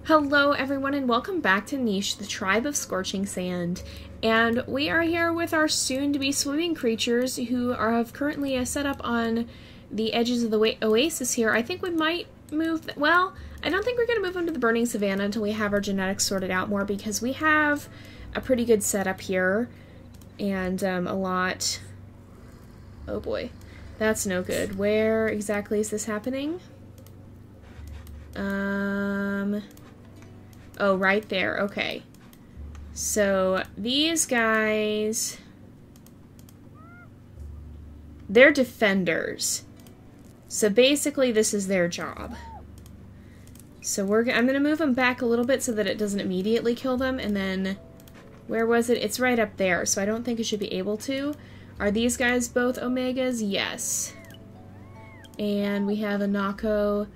Hello everyone and welcome back to Niche, the tribe of Scorching Sand. And we are here with our soon-to-be swimming creatures who have currently set up on the edges of the oasis here. I think we might move, well, I don't think we're going to move them to the burning savanna until we have our genetics sorted out more, because we have a pretty good setup here and a lot, oh boy, that's no good. Where exactly is this happening? Oh, right there. Okay. So, these guys, they're defenders. So basically, this is their job. So I'm going to move them back a little bit so that it doesn't immediately kill them. And then, where was it? It's right up there, so I don't think it should be able to. Are these guys both Omegas? Yes. And we have a Nako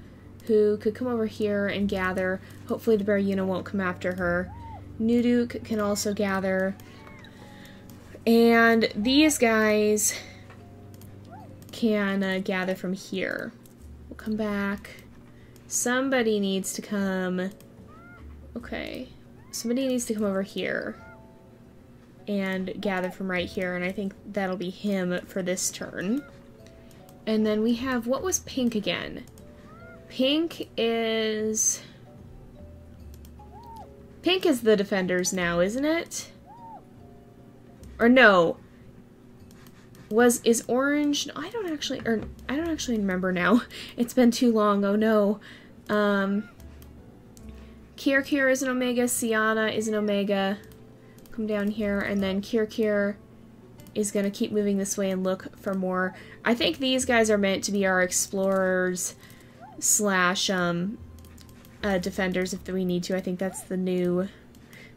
who could come over here and gather. Hopefully the Baryuna won't come after her. Nuduk can also gather. And these guys can gather from here. We'll come back. Somebody needs to come. Okay. Somebody needs to come over here and gather from right here, and I think that'll be him for this turn. And then we have, what was pink again? Pink is the defenders now, isn't it? Or no. Is orange? I don't actually remember now. It's been too long. Oh no. Kirkir is an Omega, Sienna is an Omega. Come down here, and then Kirkir is gonna keep moving this way and look for more. I think these guys are meant to be our explorers slash defenders if we need to. I think that's the new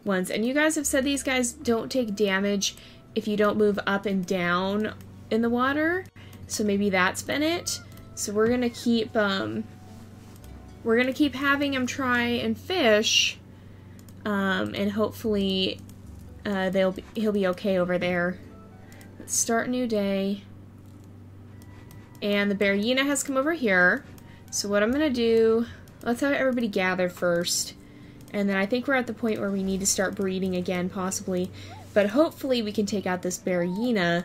ones. And you guys have said these guys don't take damage if you don't move up and down in the water. So maybe that's been it. So we're gonna keep having him try and fish, and hopefully he'll be okay over there. Let's start a new day. And the Baryuna has come over here. So what I'm going to do, let's have everybody gather first. And then I think we're at the point where we need to start breeding again, possibly. But hopefully we can take out this Baryuna,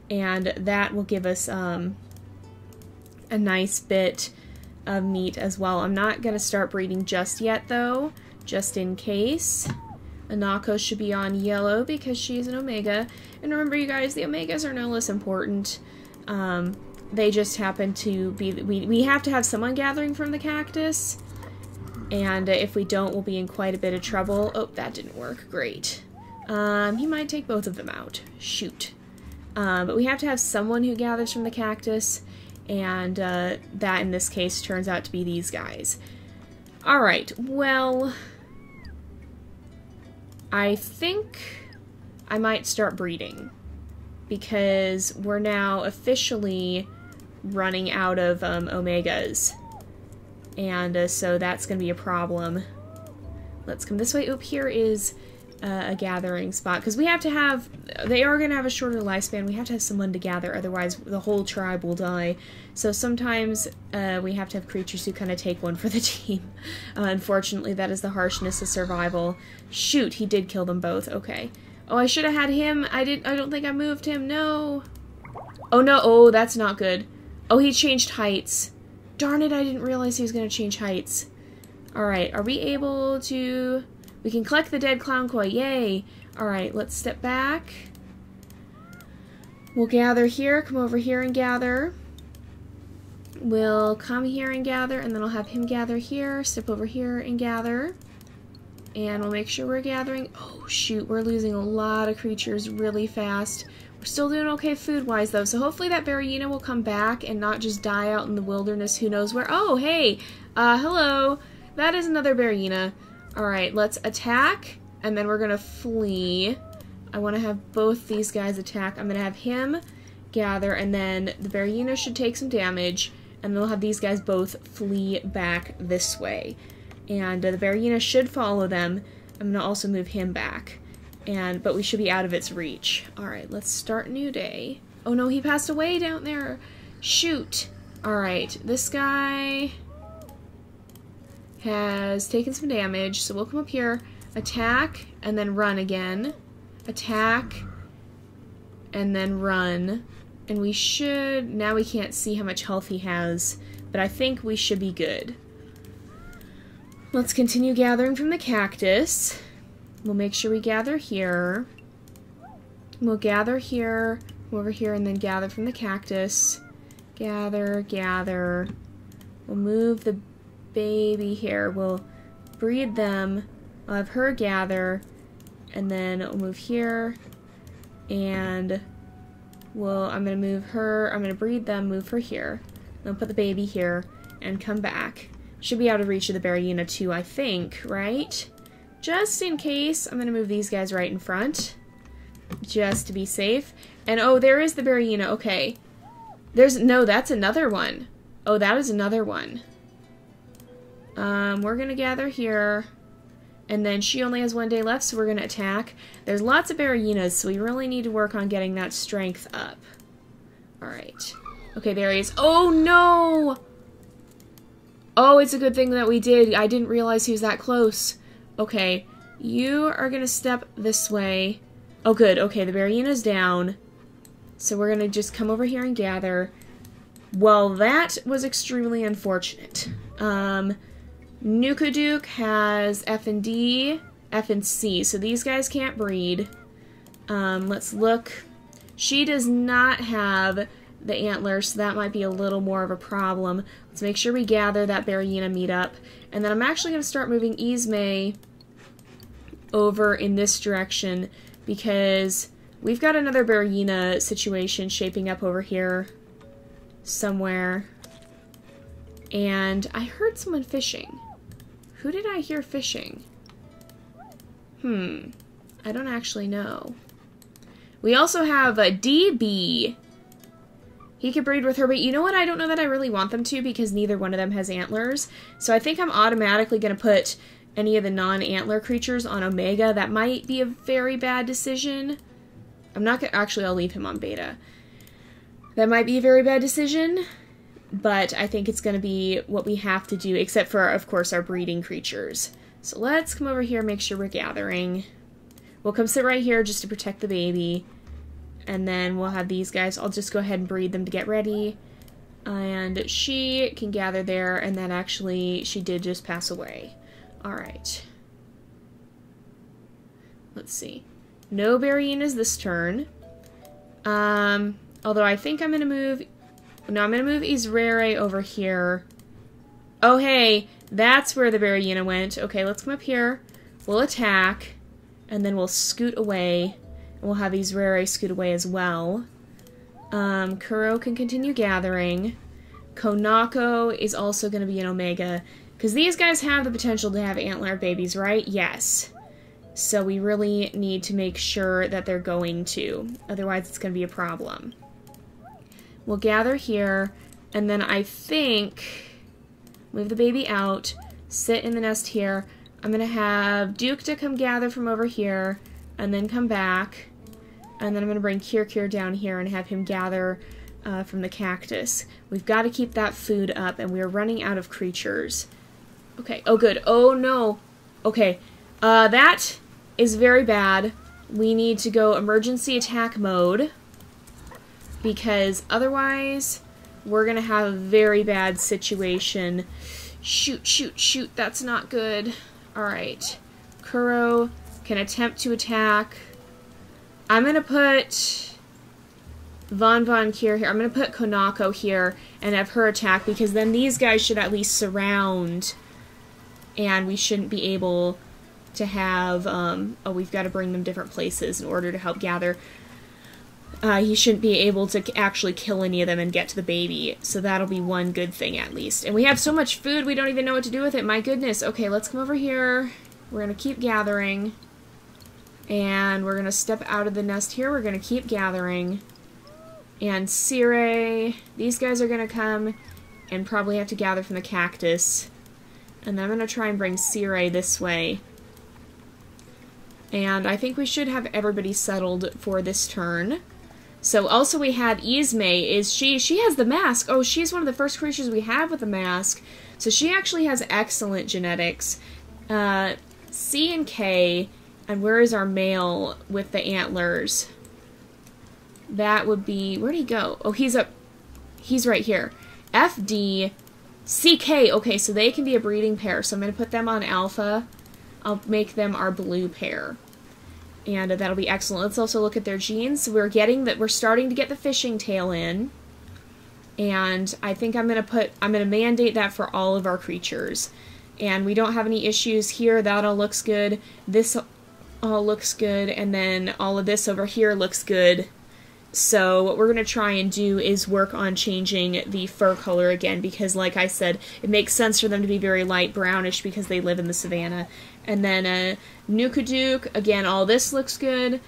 and that will give us a nice bit of meat as well. I'm not going to start breeding just yet, though, just in case. Anako should be on yellow because she's an Omega. And remember, you guys, the Omegas are no less important. They just happen to be, we have to have someone gathering from the cactus, and if we don't, we'll be in quite a bit of trouble. Oh, that didn't work. Great. He might take both of them out. Shoot. But we have to have someone who gathers from the cactus, and that in this case turns out to be these guys. Alright, well, I think I might start breeding, because we're now officially running out of Omegas, and so that's going to be a problem. Let's come this way. Oop, here is a gathering spot, because we have to have, they are going to have a shorter lifespan. We have to have someone to gather, otherwise the whole tribe will die. So sometimes we have to have creatures who kind of take one for the team. Unfortunately, that is the harshness of survival. Shoot, he did kill them both. Okay. Oh, I should have had him. I don't think I moved him. No. Oh, no. Oh, that's not good. Oh, he changed heights. Darn it, I didn't realize he was going to change heights. Alright, are we able to... We can collect the dead clown koi. Yay. Alright, let's step back. We'll gather here. Come over here and gather. We'll come here and gather, and then I'll have him gather here. Step over here and gather. And we'll make sure we're gathering. Oh, shoot, we're losing a lot of creatures really fast. We're still doing okay food-wise, though, so hopefully that Baryuna will come back and not just die out in the wilderness who knows where. Oh, hey! Hello! That is another Baryuna. Alright, let's attack, and then we're gonna flee. I want to have both these guys attack. I'm gonna have him gather, and then the Baryuna should take some damage, and then we'll have these guys both flee back this way. And the Baryuna should follow them. I'm gonna also move him back. But we should be out of its reach. Alright, let's start a new day. Oh no, he passed away down there. Shoot. Alright, this guy... has taken some damage, so we'll come up here, attack, and then run again. Attack, and then run. And we should... Now we can't see how much health he has, but I think we should be good. Let's continue gathering from the cactus. We'll make sure we gather here. We'll gather here, over here, and then gather from the cactus. Gather, gather. We'll move the baby here. We'll breed them. I'll have her gather, and then we'll move here, and I'm gonna move her, I'm gonna breed them, move her here. Then put the baby here, and come back. Should be out of reach of the Berryina too, I think, right? Just in case, I'm gonna move these guys right in front, just to be safe. And oh, there is the Berryina, okay. No, that's another one. Oh, that is another one. We're gonna gather here, and then she only has 1 day left, so we're gonna attack. There's lots of Berryinas, so we really need to work on getting that strength up. Alright. Okay, there he is. Oh, no! Oh, it's a good thing that we did. I didn't realize he was that close. Okay, you are gonna step this way. Oh, good. Okay, the Berryina's down. So we're gonna just come over here and gather. Well, that was extremely unfortunate. Nukaduke has F and D, F and C, so these guys can't breed. Let's look. She does not have the antlers, so that might be a little more of a problem. Let's make sure we gather that Berryina meetup. And then I'm actually going to start moving Ismay over in this direction, because we've got another Berryina situation shaping up over here somewhere. And I heard someone fishing. Who did I hear fishing? I don't actually know. We also have a DB. He could breed with her, but you know what? I don't know that I really want them to, because neither one of them has antlers. So I think I'm automatically going to put any of the non-antler creatures on Omega. That might be a very bad decision. I'm not going to... Actually, I'll leave him on Beta. That might be a very bad decision, but I think it's going to be what we have to do, except for, of course, our breeding creatures. So let's come over here and make sure we're gathering. We'll come sit right here just to protect the baby. And then we'll have these guys. I'll just go ahead and breed them to get ready. And she can gather there, and then actually she did just pass away. Alright. Let's see. No Berryinas this turn. Although I think I'm going to move... No, I'm going to move Israre over here. Oh, hey, that's where the Berryina went. Okay, let's come up here. We'll attack, and then we'll scoot away. And we'll have Israre scoot away as well. Kuro can continue gathering. Konako is also going to be an Omega, because these guys have the potential to have antler babies, right? Yes. So we really need to make sure that they're going to. Otherwise, it's going to be a problem. We'll gather here, and then I think move the baby out, sit in the nest here. I'm going to have Duke to come gather from over here, and then come back. And then I'm going to bring Kirkir down here and have him gather from the cactus. We've got to keep that food up, and we're running out of creatures. Okay, oh good. Oh no. Okay, that is very bad. We need to go emergency attack mode, because otherwise we're going to have a very bad situation. Shoot, shoot, shoot. That's not good. Alright. Kuro can attempt to attack. I'm going to put Von Kier here. I'm going to put Konako here and have her attack, because then these guys should at least surround, and we shouldn't be able to have... oh, we've got to bring them different places in order to help gather. He shouldn't be able to actually kill any of them and get to the baby, so that'll be one good thing at least. And we have so much food, we don't even know what to do with it. My goodness. Okay, let's come over here. We're going to keep gathering. And we're going to step out of the nest here. We're going to keep gathering. And Sire, these guys are going to come and probably have to gather from the cactus. And then I'm going to try and bring Sire this way. And I think we should have everybody settled for this turn. So also we have Ismay. She has the mask. Oh, she's one of the first creatures we have with the mask. So she actually has excellent genetics. C and K, and where is our male with the antlers? That would be, where'd he go? Oh, he's right here. FD, CK, okay, so they can be a breeding pair, so I'm going to put them on alpha. I'll make them our blue pair. And that'll be excellent. Let's also look at their genes. We're starting to get the fishing tail in. And I think I'm going to mandate that for all of our creatures. And we don't have any issues here. That all looks good. This all looks good. And then all of this over here looks good. So what we're going to try and do is work on changing the fur color again, because like I said, it makes sense for them to be very light brownish because they live in the savanna. And then Nukaduke, again, all this looks good.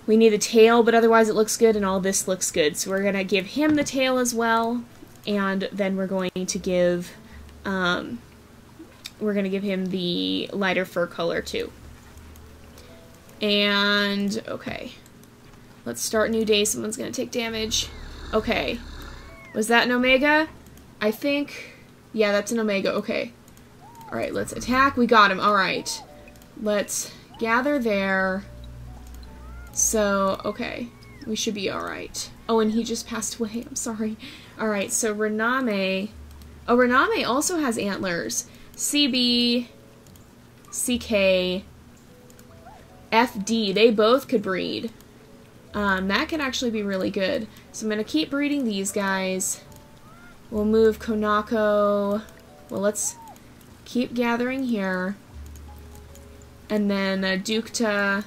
We need the tail, but otherwise it looks good, and all this looks good. So we're going to give him the tail as well, and then we're going to give him the lighter fur color too. And, okay. Let's start new day. Someone's going to take damage. Okay. Was that an Omega? I think... Yeah, that's an Omega. Okay. Alright, let's attack. We got him. Alright. Let's gather there. So, okay. We should be alright. Oh, and he just passed away. I'm sorry. Alright, so Rename... Oh, Rename also has antlers. CB... CK... FD. They both could breed. That could actually be really good. So I'm going to keep breeding these guys. We'll move Konako. Well, let's keep gathering here. And then Dukta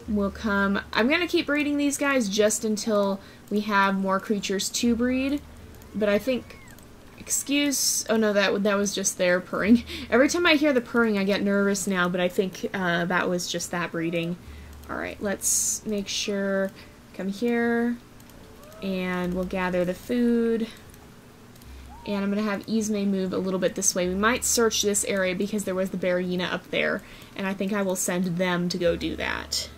will come. I'm going to keep breeding these guys just until we have more creatures to breed. But I think... Oh no, that was just their purring. Every time I hear the purring I get nervous now, but I think that was just that breeding. Alright, let's make sure, come here, and we'll gather the food, and I'm going to have Ismay move a little bit this way. We might search this area because there was the Barrina up there, and I think I will send them to go do that.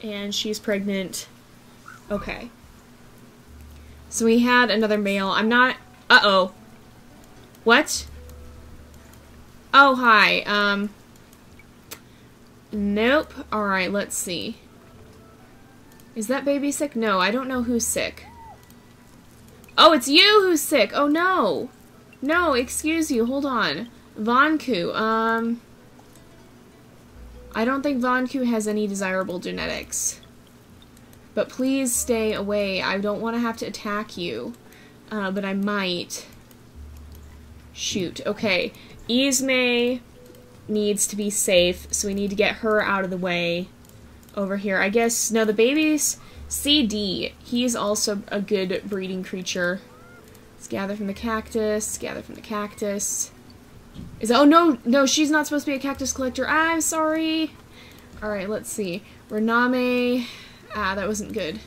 And she's pregnant. Okay. So we had another male. I'm not... Uh-oh. What? Oh, hi. Nope. Alright, let's see. Is that baby sick? No, I don't know who's sick. Oh, it's you who's sick! Oh, no! No, excuse you, hold on. Vanku, I don't think Vanku has any desirable genetics. But please stay away. I don't want to have to attack you. But I might. Shoot, okay. Ismay needs to be safe, so we need to get her out of the way over here. I guess, no, the baby's CD. He's also a good breeding creature. Let's gather from the cactus, gather from the cactus. Oh, no, she's not supposed to be a cactus collector. I'm sorry. Alright, let's see. Rename. That wasn't good.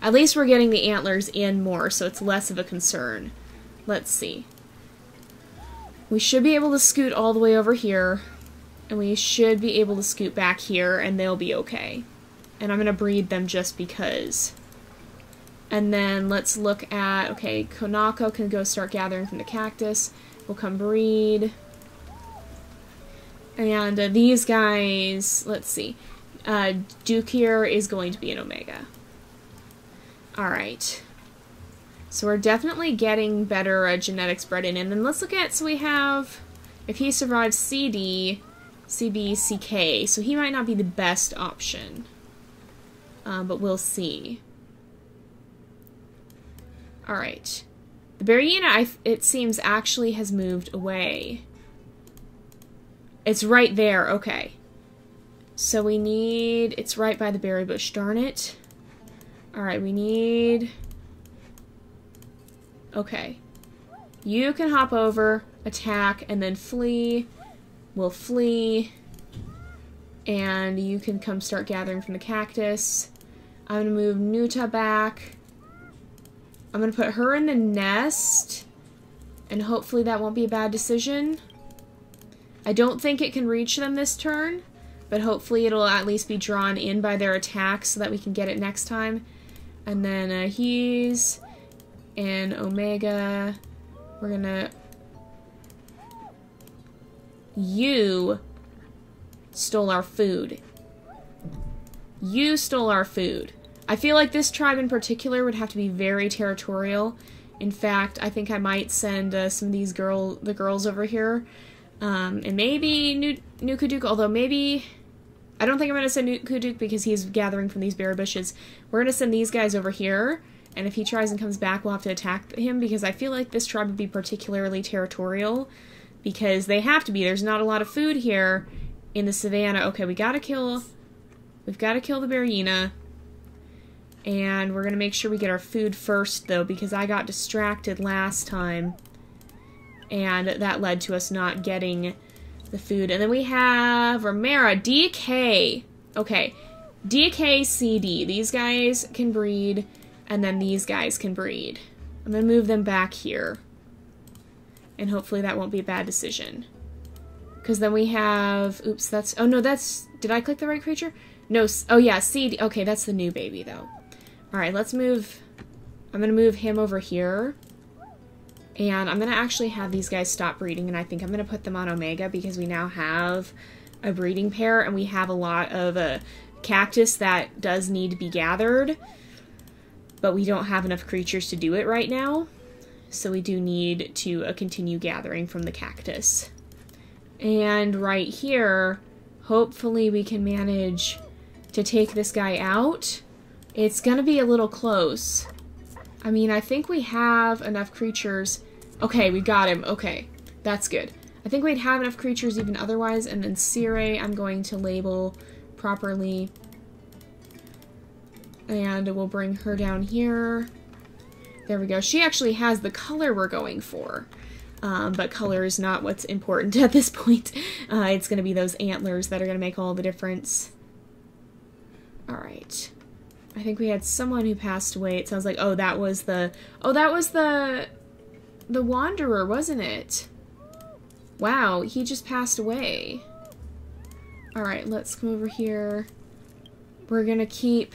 At least we're getting the antlers in more, so it's less of a concern. Let's see. We should be able to scoot all the way over here, and we should be able to scoot back here, and they'll be okay. And I'm going to breed them just because. And then let's look at, okay, Konako can go start gathering from the cactus. We'll come breed. And these guys, let's see. Duke here is going to be an Omega. Alright. So we're definitely getting better genetics bred in. And then let's look at, so we have, if he survives CD, CB, CK, so he might not be the best option. But we'll see. Alright. The Barrina, it seems, actually has moved away. It's right there, okay. So we need, it's right by the berry bush, darn it. Alright, we need... Okay. You can hop over, attack, and then flee. We'll flee. And you can come start gathering from the cactus. I'm going to move Nuta back. I'm going to put her in the nest. And hopefully that won't be a bad decision. I don't think it can reach them this turn. But hopefully it'll at least be drawn in by their attack so that we can get it next time. And then he's an Omega. We're gonna... You stole our food. You stole our food. I feel like this tribe in particular would have to be very territorial. In fact, I think I might send some of these the girls over here. And maybe Nukuduk, although maybe... I don't think I'm going to send Nukuduk because he's gathering from these berry bushes. We're going to send these guys over here. And if he tries and comes back, we'll have to attack him because I feel like this tribe would be particularly territorial. Because they have to be. There's not a lot of food here in the savannah. Okay, we've got to kill the Berryina. And we're going to make sure we get our food first, though, because I got distracted last time. And that led to us not getting the food. And then we have Romera, DK. Okay, DK, CD. These guys can breed, and then these guys can breed. I'm going to move them back here. And hopefully that won't be a bad decision. Because then we have... Oops, that's... Oh, no, that's... Did I click the right creature? No. Oh, yeah, CD. Okay, that's the new baby, though. Alright, let's move... I'm going to move him over here. And I'm going to actually have these guys stop breeding, and I think I'm going to put them on Omega because we now have a breeding pair, and we have a lot of cactus that does need to be gathered. But we don't have enough creatures to do it right now. So we do need to continue gathering from the cactus. And right here, hopefully we can manage to take this guy out. It's gonna be a little close. I mean, I think we have enough creatures. Okay, we got him. Okay, that's good. I think we'd have enough creatures even otherwise. And then Sire, I'm going to label properly. And we'll bring her down here. There we go. She actually has the color we're going for. But color is not what's important at this point. It's going to be those antlers that are going to make all the difference. Alright. I think we had someone who passed away. It sounds like, oh, that was the Wanderer, wasn't it? Wow, he just passed away. Alright, let's come over here. We're going to keep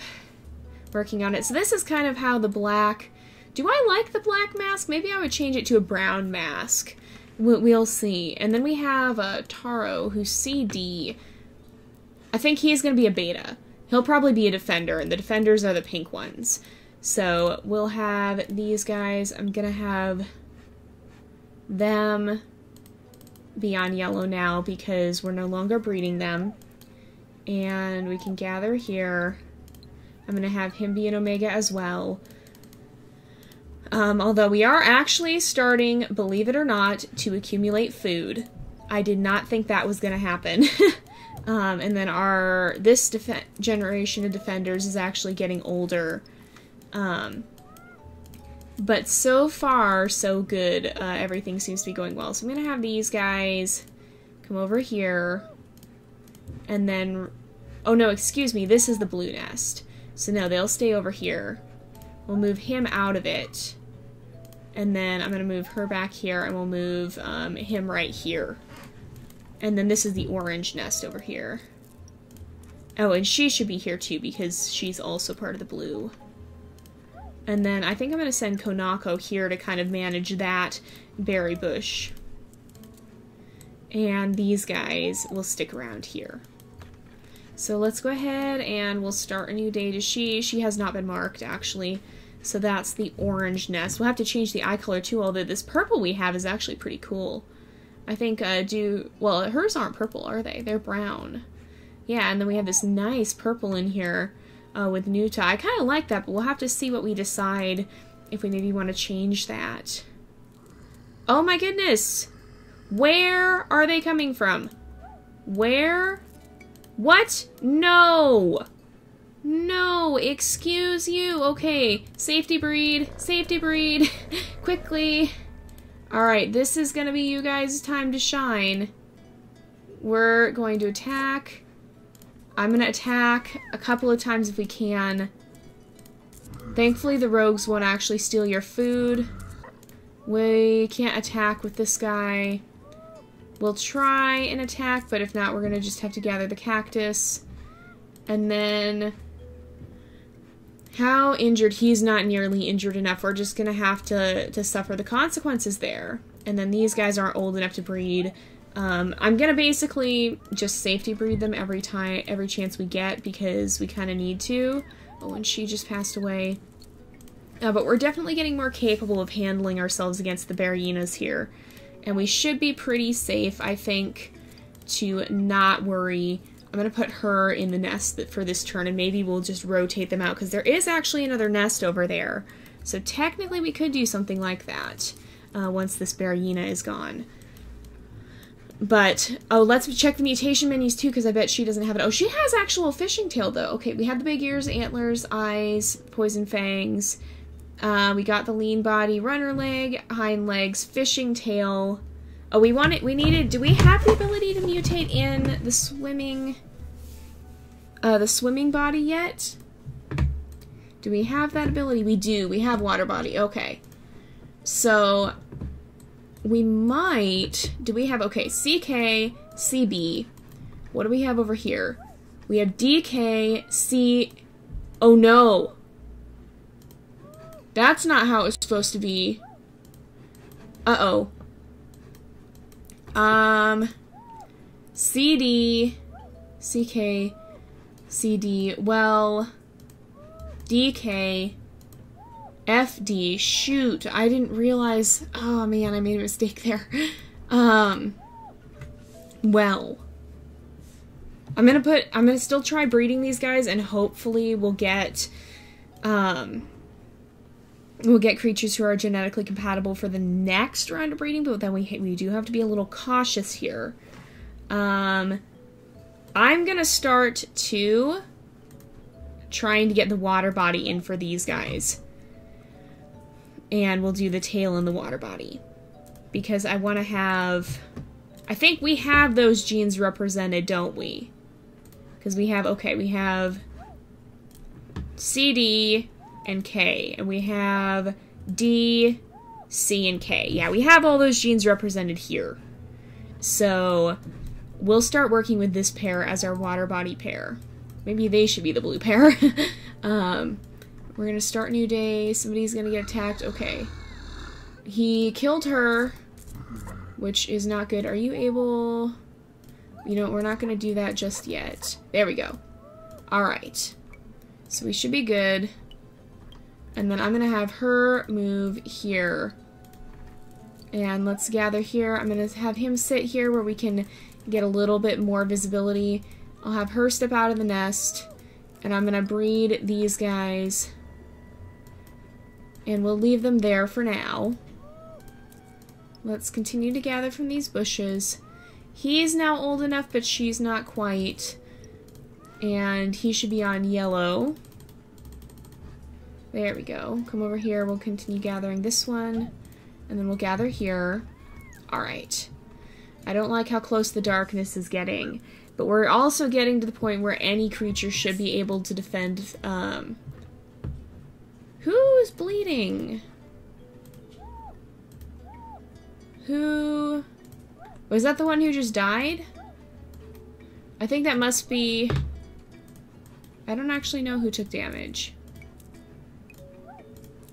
working on it. So this is kind of how the black... Do I like the black mask? Maybe I would change it to a brown mask. We'll see. And then we have Taro, who's CD. I think he's going to be a beta. He'll probably be a defender, and the defenders are the pink ones. So we'll have these guys. I'm going to have them be on yellow now because we're no longer breeding them. And we can gather here. I'm going to have him be an Omega as well. Although we are actually starting, believe it or not, to accumulate food. I did not think that was going to happen. And then this generation of defenders is actually getting older. But so far, so good. Everything seems to be going well. So I'm going to have these guys come over here. And then... Oh no, excuse me, this is the blue nest. So no, they'll stay over here. We'll move him out of it. And then I'm going to move her back here, and we'll move him right here. And then this is the orange nest over here. Oh, and she should be here too, because she's also part of the blue. And then I think I'm going to send Konako here to kind of manage that berry bush. And these guys will stick around here. So let's go ahead and we'll start a new day to she. She has not been marked, actually. So that's the orange nest. We'll have to change the eye color too, although this purple we have is actually pretty cool. I think, well, hers aren't purple, are they? They're brown. Yeah, and then we have this nice purple in here with Nuta. I kind of like that, but we'll have to see what we decide if we maybe want to change that. Oh my goodness! Where are they coming from? Where? What? No! No, excuse you. Okay, safety breed, quickly. Alright, this is gonna be you guys' time to shine. We're going to attack. I'm gonna attack a couple of times if we can. Thankfully, the rogues won't actually steal your food. We can't attack with this guy. We'll try and attack, but if not, we're gonna just have to gather the cactus. And then... How injured? He's not nearly injured enough. We're just gonna have to suffer the consequences there. And then these guys aren't old enough to breed. I'm gonna basically just safety breed them every chance we get, because we kind of need to. Oh, and she just passed away. But we're definitely getting more capable of handling ourselves against the bear hyenas here. And we should be pretty safe, I think, to not worry. I'm going to put her in the nest for this turn, and maybe we'll just rotate them out, because there is actually another nest over there. So technically we could do something like that once this bear hyena is gone. But, oh, let's check the mutation menus too, because I bet she doesn't have it. Oh, she has actual fishing tail, though. Okay, we have the big ears, antlers, eyes, poison fangs. We got the lean body, runner leg, hind legs, fishing tail. Oh, do we have the ability to mutate in the swimming body yet? Do we have that ability? We do. We have water body. Okay. So, we might, okay, CK, CB. What do we have over here? We have DK, C, oh no. That's not how it's supposed to be. Uh-oh. CD, CK, CD, well, DK, FD, shoot, I didn't realize, oh man, I made a mistake there. Well, I'm gonna still try breeding these guys, and hopefully we'll get creatures who are genetically compatible for the next round of breeding, but then we do have to be a little cautious here. I'm gonna start trying to get the water body in for these guys. And we'll do the tail and the water body. Because I want to have... I think we have those genes represented, don't we? Because we have CD and K, and we have D, C, and K. Yeah, we have all those genes represented here. So, we'll start working with this pair as our water body pair. Maybe they should be the blue pair. We're gonna start a new day. Somebody's gonna get attacked. Okay. He killed her, which is not good. Are you able... You know, we're not gonna do that just yet. There we go. Alright. So we should be good. And then I'm gonna have her move here. And let's gather here. I'm gonna have him sit here where we can get a little bit more visibility. I'll have her step out of the nest. And I'm gonna breed these guys. And we'll leave them there for now. Let's continue to gather from these bushes. He's now old enough, but she's not quite. And he should be on yellow. There we go. Come over here. We'll continue gathering this one. And then we'll gather here. Alright. I don't like how close the darkness is getting. But we're also getting to the point where any creature should be able to defend, Who's bleeding? Who... Was that the one who just died? I think that must be... I don't actually know who took damage.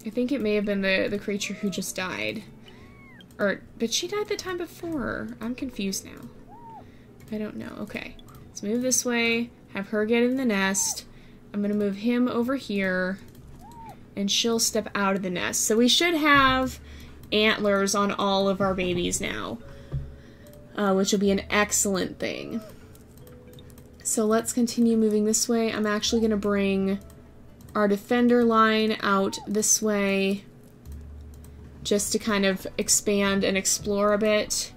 I think it may have been the creature who just died. But she died the time before. I'm confused now. I don't know. Okay. Let's move this way. Have her get in the nest. I'm gonna move him over here. And she'll step out of the nest. So we should have antlers on all of our babies now. Which will be an excellent thing. So let's continue moving this way. I'm actually gonna bring our defender line out this way. Just to kind of expand and explore a bit.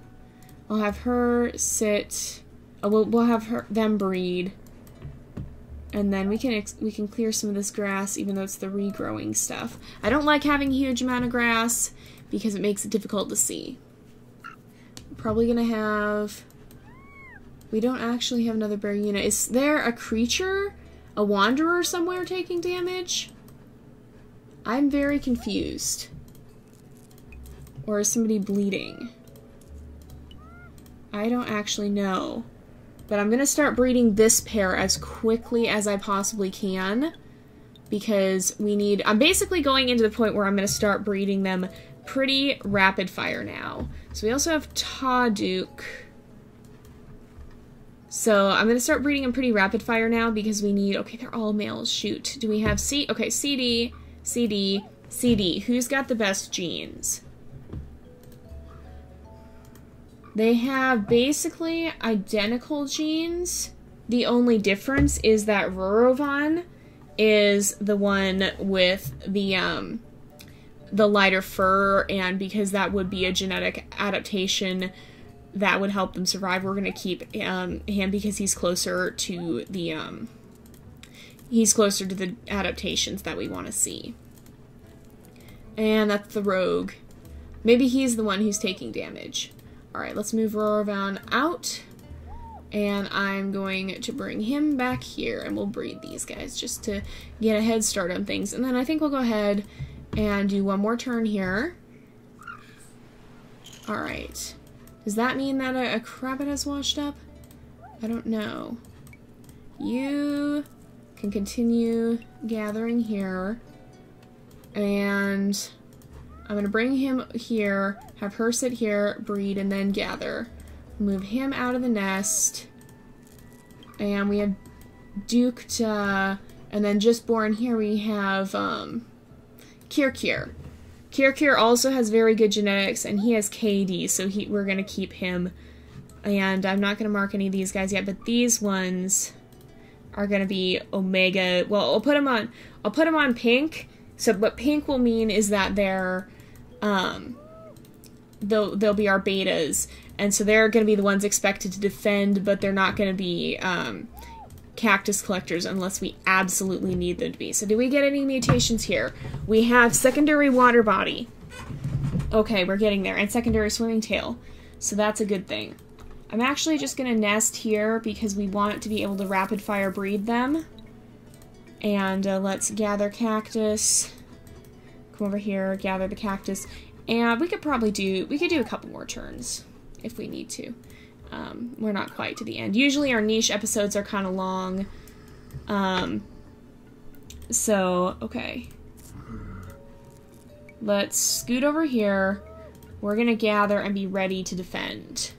I'll have her sit... we'll have them breed. And then we can clear some of this grass, even though it's the regrowing stuff. I don't like having a huge amount of grass, because it makes it difficult to see. We're probably gonna have... We don't actually have another bear unit. Is there a creature? A wanderer somewhere taking damage? I'm very confused. Or is somebody bleeding? I don't actually know. But I'm gonna start breeding this pair as quickly as I possibly can. because I'm basically going into the point where I'm going to start breeding them pretty rapid fire now. So we also have Tawduke. So I'm going to start breeding them pretty rapid fire now because we need, okay, they're all males, shoot. Do we have okay, CD, CD, CD. Who's got the best genes? They have basically identical genes. The only difference is that Rorovan is the one with the lighter fur, and because that would be a genetic adaptation that would help them survive, we're going to keep him because he's closer to the adaptations that we want to see. And that's the rogue. Maybe he's the one who's taking damage. Alright, let's move Rorovan out. And I'm going to bring him back here, and we'll breed these guys just to get a head start on things. And then I think we'll go ahead and do one more turn here. Alright. Does that mean that a Crabbit has washed up? I don't know. You can continue gathering here. And I'm going to bring him here, have her sit here, breed, and then gather. Move him out of the nest. And we have Dukta. And then just born here we have Kirkir. Kirkir also has very good genetics, and he has KD, so we're going to keep him. And I'm not going to mark any of these guys yet, but these ones are going to be Omega. Well, I'll put them on pink. So what pink will mean is that they'll be our betas, and so they're going to be the ones expected to defend, but they're not going to be cactus collectors unless we absolutely need them to be. So do we get any mutations here? We have secondary water body. Okay, we're getting there. And secondary swimming tail. So that's a good thing. I'm actually just going to nest here because we want to be able to rapid fire breed them. And let's gather cactus. Come over here, gather the cactus. And we could do a couple more turns if we need to. We're not quite to the end. Usually our niche episodes are kind of long. So, okay. Let's scoot over here. We're going to gather and be ready to defend.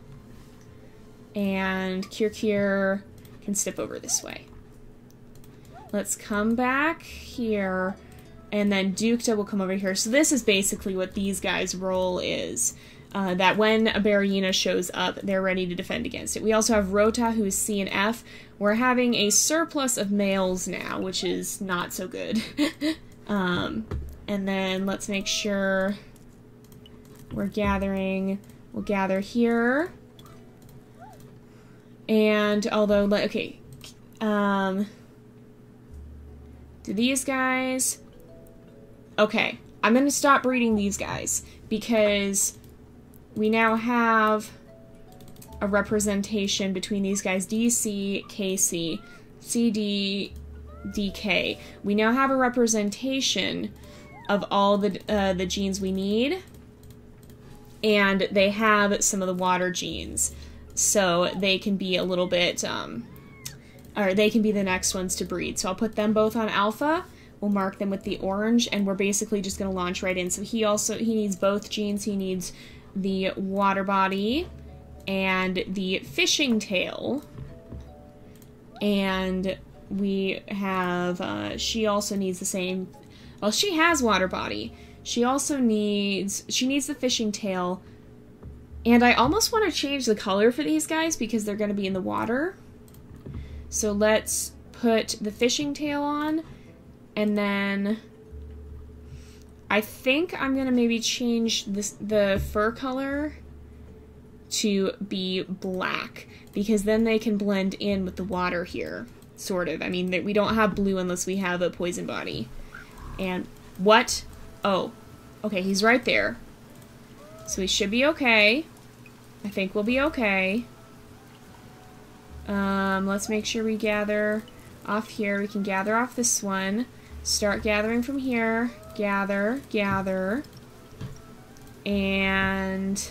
And Kirkir can step over this way. Let's come back here. And then Dukta will come over here. So this is basically what these guys' role is. That when a Barriena shows up, they're ready to defend against it. We also have Rota, who is C and F. We're having a surplus of males now, which is not so good. And then let's make sure we're gathering. We'll gather here. And although, okay. Do these guys... Okay, I'm going to stop breeding these guys because we now have a representation between these guys, DC, KC, CD, DK. We now have a representation of all the genes we need, and they have some of the water genes, so they can be a little bit, or they can be the next ones to breed. So I'll put them both on alpha. We'll mark them with the orange, and we're basically just going to launch right in. So he needs both genes. He needs the water body and the fishing tail. And we have, she also needs the same, well, she has water body. She needs the fishing tail. And I almost want to change the color for these guys because they're going to be in the water. So let's put the fishing tail on. And then I think I'm going to maybe change the fur color to be black, because then they can blend in with the water here, sort of. I mean, we don't have blue unless we have a poison body. And what? Oh, okay, he's right there. So we should be okay. I think we'll be okay. Let's make sure we gather off here. We can gather off this one. Start gathering from here. Gather, gather. And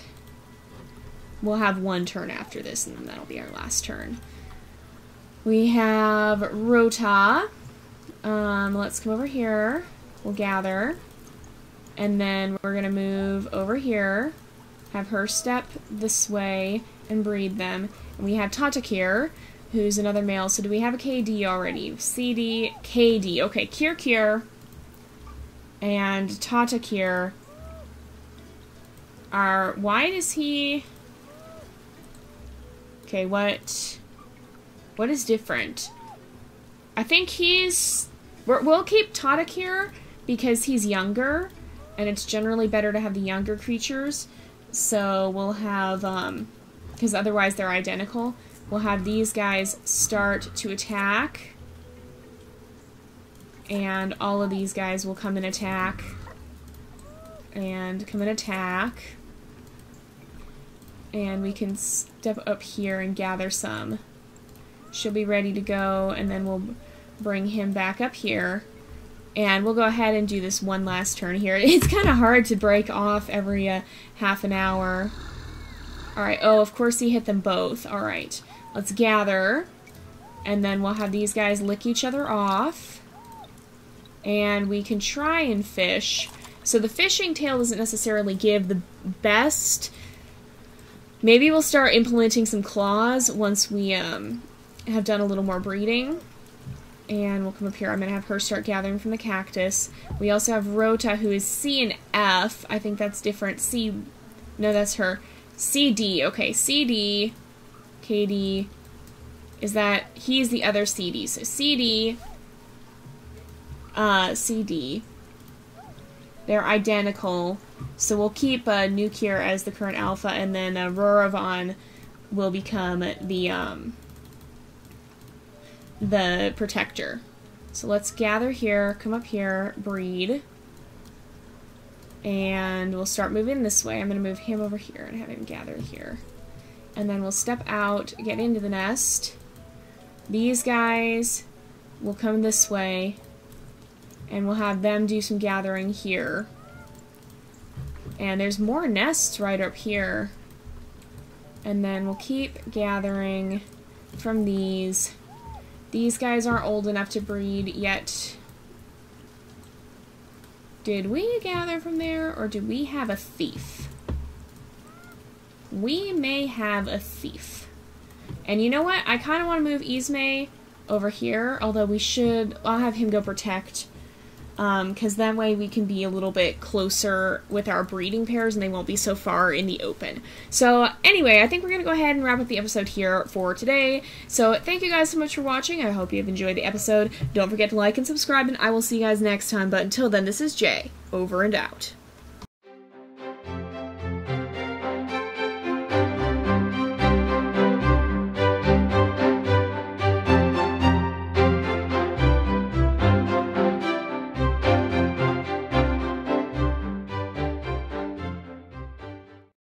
we'll have one turn after this, and then that'll be our last turn. We have Rota. Let's come over here. We'll gather. And then we're going to move over here. Have her step this way and breed them. And we have Tatakir, who's another male. So do we have a KD already? CD, KD. Okay, Kir and Tatakir are... Why does he... Okay, what is different? I think he's... We'll keep Tatakir because he's younger, and it's generally better to have the younger creatures. So we'll have, because otherwise they're identical, we'll have these guys start to attack. And all of these guys will come and attack. And come and attack. And we can step up here and gather some. She'll be ready to go, and then we'll bring him back up here. And we'll go ahead and do this one last turn here. It's kind of hard to break off every half an hour. Alright, oh, of course he hit them both. Alright, let's gather. And then we'll have these guys lick each other off. And we can try and fish. So the fishing tail doesn't necessarily give the best. Maybe we'll start implementing some claws once we have done a little more breeding. And we'll come up here. I'm going to have her start gathering from the cactus. We also have Rota, who is C and F. I think that's different. C... No, that's her. CD. Okay, CD. KD. Is that... He's the other CD. So CD... CD. They're identical. So we'll keep Nukir as the current alpha, and then Roravan will become the protector. So let's gather here, come up here, breed. And we'll start moving this way. I'm going to move him over here and have him gather here. And then we'll step out, get into the nest. These guys will come this way. And we'll have them do some gathering here. And there's more nests right up here. And then we'll keep gathering from these. These guys aren't old enough to breed yet. Did we gather from there, or do we have a thief? We may have a thief. And you know what? I kind of want to move Ismay over here, although we should... I'll have him go protect. Because that way we can be a little bit closer with our breeding pairs and they won't be so far in the open. So anyway, I think we're going to go ahead and wrap up the episode here for today. So thank you guys so much for watching. I hope you have enjoyed the episode. Don't forget to like and subscribe, and I will see you guys next time. But until then, this is Jay, over and out.